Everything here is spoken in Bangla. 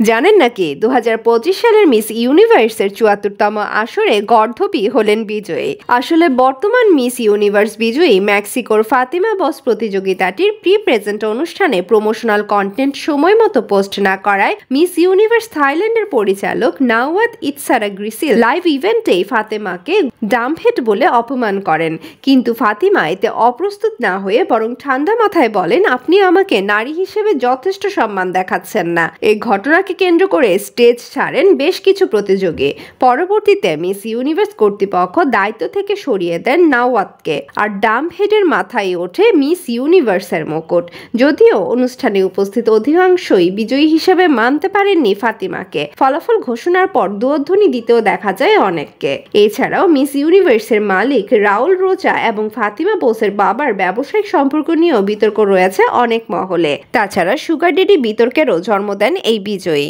জানেন নাকি 2025 সালের মিস ইউনিভার্সের 74তম আসরে গর্ধবী হলেন বিজয়ী। আসলে বর্তমান মিস ইউনিভার্স বিজয়ী মেক্সিকোর ফাতিমা বস প্রতিযোগিতাটির প্রি প্রেজেন্ট অনুষ্ঠানে প্রমোশনাল কন্টেন্ট সময় মতো পোস্ট না করায় মিস ইউনিভার্স থাইল্যান্ডের পরিচালক নাওয়াত ইটসারাগ্রিসিল লাইভ ইভেন্টেই ফাতেমাকে ডাম্পহেড বলে অপমান করেন। কিন্তু ফাতিমা এতে অপ্রস্তুত না হয়ে বরং ঠান্ডা মাথায় বলেন, আপনি আমাকে নারী হিসেবে যথেষ্ট সম্মান দেখাচ্ছেন না। এই ঘটনাকে কেন্দ্র করে স্টেজ ছাড়েন বেশ কিছু প্রতিযোগী। পরবর্তীতে মিস ইউনিভার্স কর্তৃপক্ষ দায়িত্ব থেকে সরিয়ে দেন নাওয়াতকে, আর ডাম্পহেডের মাথায় ওঠে মিস ইউনিভার্সের মুকুট। যদিও অনুষ্ঠানে উপস্থিত অধিকাংশই বিজয়ী হিসেবে মানতে পারেননি ফাতিমাকে। ফলাফল ঘোষণার পর দুধ্বনি দিতেও দেখা যায় অনেককে। এছাড়াও মিস ইউনিভার্সের মালিক রাউল রোচা এবং ফাতিমা বোসের বাবার ব্যবসায়িক সম্পর্ক নিয়েও বিতর্ক রয়েছে অনেক মহলে। তাছাড়া সুগার ডেডি বিতর্কেরও জন্ম দেন এই বিজয়ী।